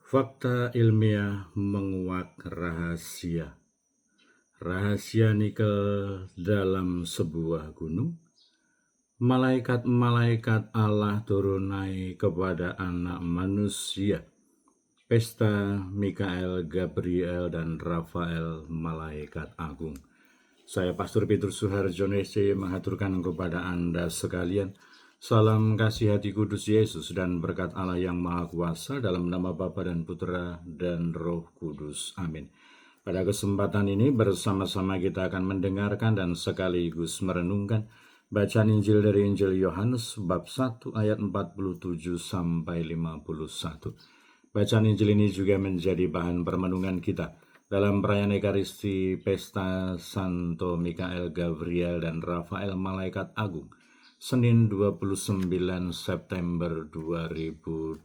Fakta ilmiah menguak rahasia. Rahasia nikel dalam sebuah gunung. Malaikat-malaikat Allah turun naik kepada anak manusia. Pesta Mikael, Gabriel, dan Rafael, malaikat agung. Saya Pastor Petrus Suharjo Nese mengaturkan kepada Anda sekalian salam kasih hati kudus Yesus dan berkat Allah yang Maha Kuasa dalam nama Bapa dan Putra dan Roh Kudus. Amin. Pada kesempatan ini bersama-sama kita akan mendengarkan dan sekaligus merenungkan bacaan Injil dari Injil Yohanes bab 1 ayat 47 sampai 51. Bacaan Injil ini juga menjadi bahan permenungan kita dalam perayaan Ekaristi Pesta Santo Mikael, Gabriel, dan Rafael Malaikat Agung, Senin 29 September 2025.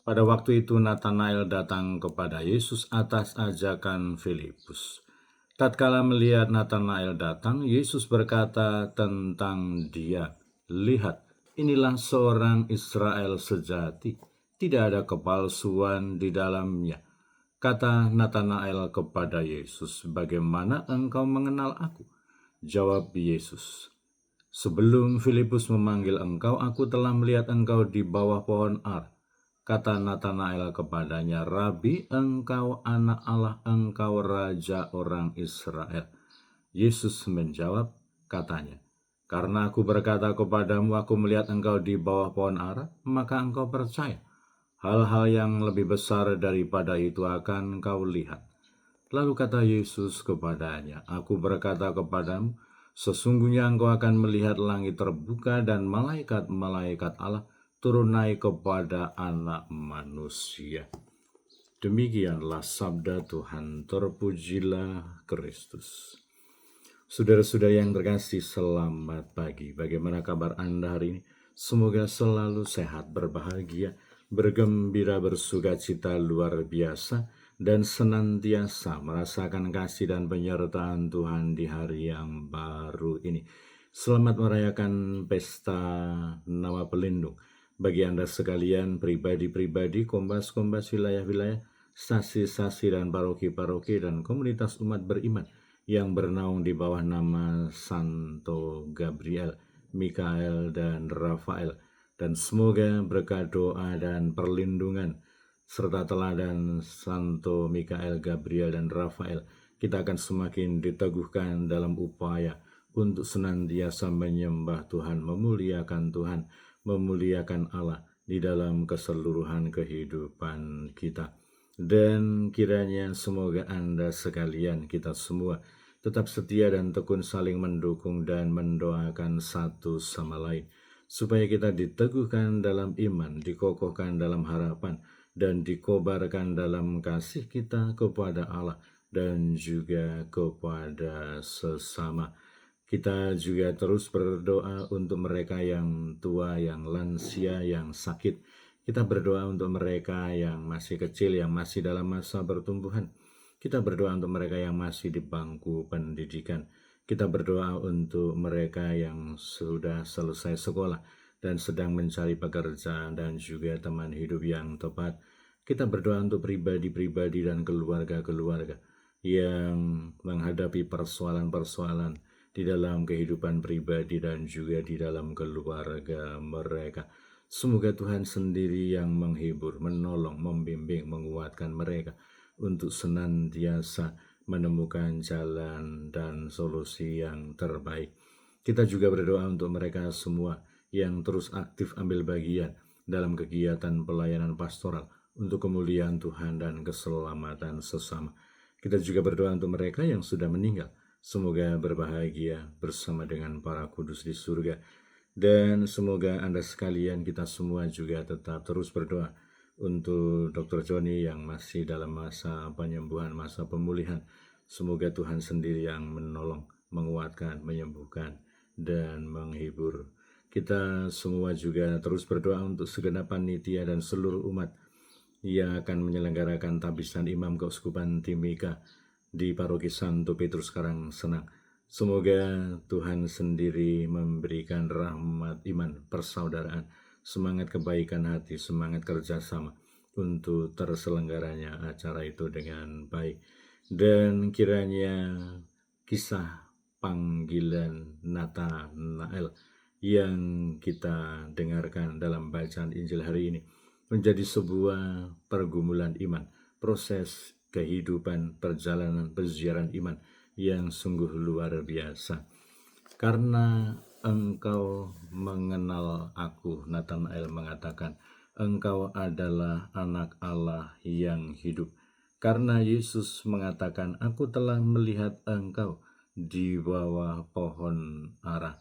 Pada waktu itu Natanael datang kepada Yesus atas ajakan Filipus. Tatkala melihat Natanael datang, Yesus berkata tentang dia, "Lihat, inilah seorang Israel sejati, tidak ada kepalsuan di dalamnya." Kata Natanael kepada Yesus, "Bagaimana engkau mengenal aku?" Jawab Yesus, "Sebelum Filipus memanggil engkau, aku telah melihat engkau di bawah pohon ar." Kata Natanael kepadanya, "Rabi, engkau anak Allah, engkau raja orang Israel." Yesus menjawab, katanya, "Karena aku berkata kepadamu, aku melihat engkau di bawah pohon ara, maka engkau percaya. Hal-hal yang lebih besar daripada itu akan engkau lihat." Lalu kata Yesus kepadanya, "Aku berkata kepadamu, sesungguhnya engkau akan melihat langit terbuka dan malaikat-malaikat Allah turun naik kepada anak manusia." Demikianlah sabda Tuhan, terpujilah Kristus. Saudara-saudara yang terkasih, selamat pagi. Bagaimana kabar Anda hari ini? Semoga selalu sehat, berbahagia, bergembira, bersukacita luar biasa, dan senantiasa merasakan kasih dan penyertaan Tuhan di hari yang baru ini. Selamat merayakan pesta Nama Pelindung. Bagi Anda sekalian, pribadi-pribadi, kombas-kombas wilayah-wilayah, stasi-stasi dan paroki-paroki dan komunitas umat beriman yang bernaung di bawah nama Santo Gabriel, Mikael, dan Rafael. Dan semoga berkat doa dan perlindungan serta teladan Santo Mikael, Gabriel, dan Rafael, kita akan semakin diteguhkan dalam upaya untuk senantiasa menyembah Tuhan, memuliakan Tuhan, memuliakan Allah di dalam keseluruhan kehidupan kita. Dan kiranya semoga Anda sekalian, kita semua, tetap setia dan tekun saling mendukung dan mendoakan satu sama lain, supaya kita diteguhkan dalam iman, dikokohkan dalam harapan, dan dikobarkan dalam kasih kita kepada Allah dan juga kepada sesama. Kita juga terus berdoa untuk mereka yang tua, yang lansia, yang sakit. Kita berdoa untuk mereka yang masih kecil, yang masih dalam masa pertumbuhan. Kita berdoa untuk mereka yang masih di bangku pendidikan. Kita berdoa untuk mereka yang sudah selesai sekolah dan sedang mencari pekerjaan dan juga teman hidup yang tepat. Kita berdoa untuk pribadi-pribadi dan keluarga-keluarga yang menghadapi persoalan-persoalan di dalam kehidupan pribadi dan juga di dalam keluarga mereka. Semoga Tuhan sendiri yang menghibur, menolong, membimbing, menguatkan mereka untuk senantiasa menemukan jalan dan solusi yang terbaik. Kita juga berdoa untuk mereka semua yang terus aktif ambil bagian dalam kegiatan pelayanan pastoral untuk kemuliaan Tuhan dan keselamatan sesama. Kita juga berdoa untuk mereka yang sudah meninggal. Semoga berbahagia bersama dengan para kudus di surga. Dan semoga Anda sekalian, kita semua juga tetap terus berdoa untuk Dr. Joni yang masih dalam masa penyembuhan, masa pemulihan. Semoga Tuhan sendiri yang menolong, menguatkan, menyembuhkan, dan menghibur. Kita semua juga terus berdoa untuk segenap panitia dan seluruh umat yang akan menyelenggarakan tabisan Imam Keuskupan Timika di Paroki Santo Petrus Karangsenang. Semoga Tuhan sendiri memberikan rahmat iman persaudaraan semangat kebaikan hati, semangat kerjasama untuk terselenggaranya acara itu dengan baik. Dan kiranya kisah panggilan Natanael yang kita dengarkan dalam bacaan Injil hari ini menjadi sebuah pergumulan iman, proses kehidupan, perjalanan peziarah iman yang sungguh luar biasa. Karena engkau mengenal aku, Natanael mengatakan, engkau adalah anak Allah yang hidup. Karena Yesus mengatakan, aku telah melihat engkau di bawah pohon ara.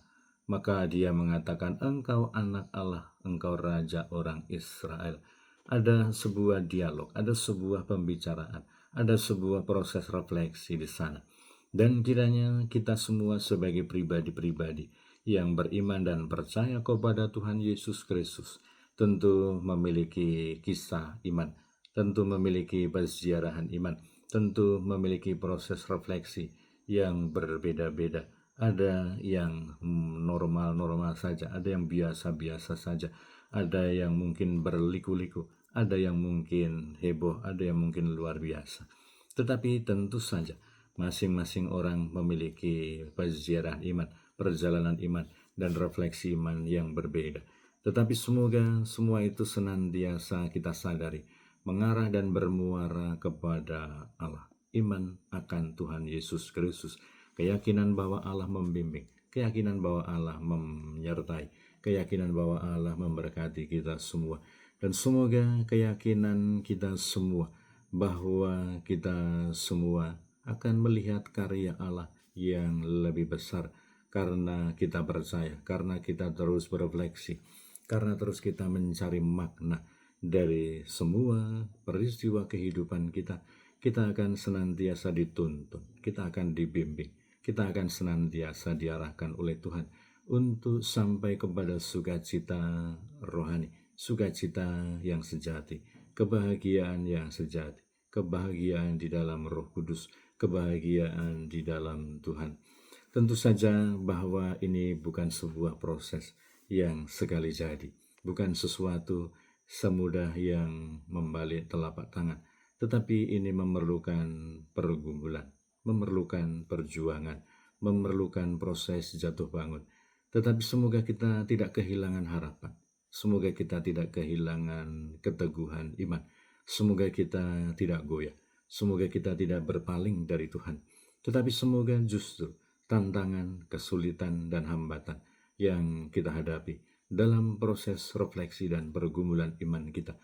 Maka dia mengatakan, engkau anak Allah, engkau raja orang Israel. Ada sebuah dialog, ada sebuah pembicaraan, ada sebuah proses refleksi di sana. Dan kiranya kita semua sebagai pribadi-pribadi yang beriman dan percaya kepada Tuhan Yesus Kristus tentu memiliki kisah iman, tentu memiliki peziarahan iman, tentu memiliki proses refleksi yang berbeda-beda. Ada yang normal-normal saja, ada yang biasa-biasa saja, ada yang mungkin berliku-liku, ada yang mungkin heboh, ada yang mungkin luar biasa. Tetapi tentu saja masing-masing orang memiliki peziarah iman, perjalanan iman, dan refleksi iman yang berbeda. Tetapi semoga semua itu senantiasa kita sadari, mengarah dan bermuara kepada Allah. Iman akan Tuhan Yesus Kristus, keyakinan bahwa Allah membimbing, keyakinan bahwa Allah menyertai, keyakinan bahwa Allah memberkati kita semua. Dan semoga keyakinan kita semua bahwa kita semua akan melihat karya Allah yang lebih besar karena kita percaya, karena kita terus berefleksi, karena terus kita mencari makna dari semua peristiwa kehidupan kita. Kita akan senantiasa dituntun, kita akan dibimbing, kita akan senantiasa diarahkan oleh Tuhan untuk sampai kepada sukacita rohani, sukacita yang sejati, kebahagiaan yang sejati, kebahagiaan di dalam Roh Kudus, kebahagiaan di dalam Tuhan. Tentu saja bahwa ini bukan sebuah proses yang sekali jadi, bukan sesuatu semudah yang membalik telapak tangan, tetapi ini memerlukan pergumulan, memerlukan perjuangan, memerlukan proses jatuh bangun. Tetapi semoga kita tidak kehilangan harapan, semoga kita tidak kehilangan keteguhan iman, semoga kita tidak goyah, semoga kita tidak berpaling dari Tuhan, tetapi semoga justru tantangan, kesulitan, dan hambatan yang kita hadapi dalam proses refleksi dan pergumulan iman kita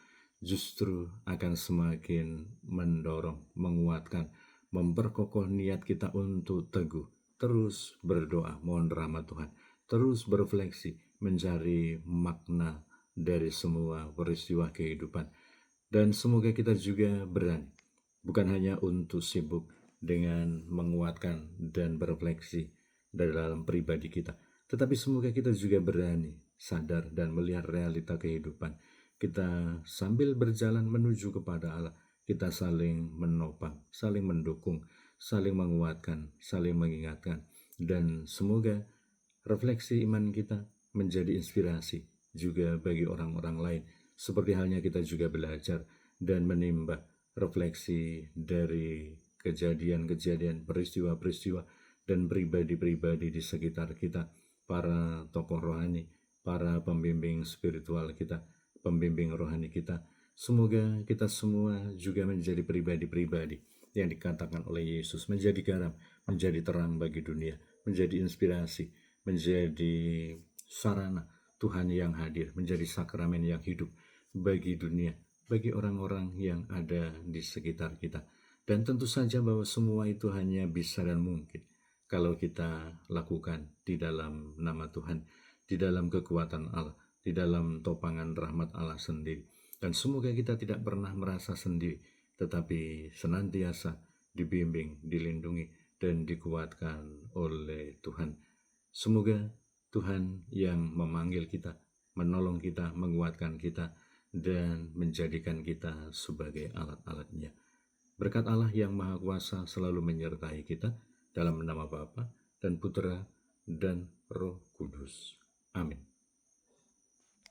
justru akan semakin mendorong, menguatkan, memperkokoh niat kita untuk teguh, terus berdoa, mohon rahmat Tuhan, terus berefleksi, mencari makna dari semua peristiwa kehidupan. Dan semoga kita juga berani, bukan hanya untuk sibuk dengan menguatkan dan berefleksi dalam pribadi kita, tetapi semoga kita juga berani sadar dan melihat realita kehidupan. Kita sambil berjalan menuju kepada Allah, kita saling menopang, saling mendukung, saling menguatkan, saling mengingatkan. Dan semoga refleksi iman kita menjadi inspirasi juga bagi orang-orang lain. Seperti halnya kita juga belajar dan menimba refleksi dari kejadian-kejadian, peristiwa-peristiwa, dan pribadi-pribadi di sekitar kita, para tokoh rohani, para pembimbing spiritual kita, pembimbing rohani kita. Semoga kita semua juga menjadi pribadi-pribadi yang dikatakan oleh Yesus, menjadi garam, menjadi terang bagi dunia, menjadi inspirasi, menjadi sarana Tuhan yang hadir, menjadi sakramen yang hidup bagi dunia, bagi orang-orang yang ada di sekitar kita. Dan tentu saja bahwa semua itu hanya bisa dan mungkin kalau kita lakukan di dalam nama Tuhan, di dalam kekuatan Allah, di dalam topangan rahmat Allah sendiri. Dan semoga kita tidak pernah merasa sendiri, tetapi senantiasa dibimbing, dilindungi, dan dikuatkan oleh Tuhan. Semoga Tuhan yang memanggil kita, menolong kita, menguatkan kita, dan menjadikan kita sebagai alat-alatnya. Berkat Allah yang Maha Kuasa selalu menyertai kita dalam nama Bapa dan Putra dan Roh Kudus. Amin.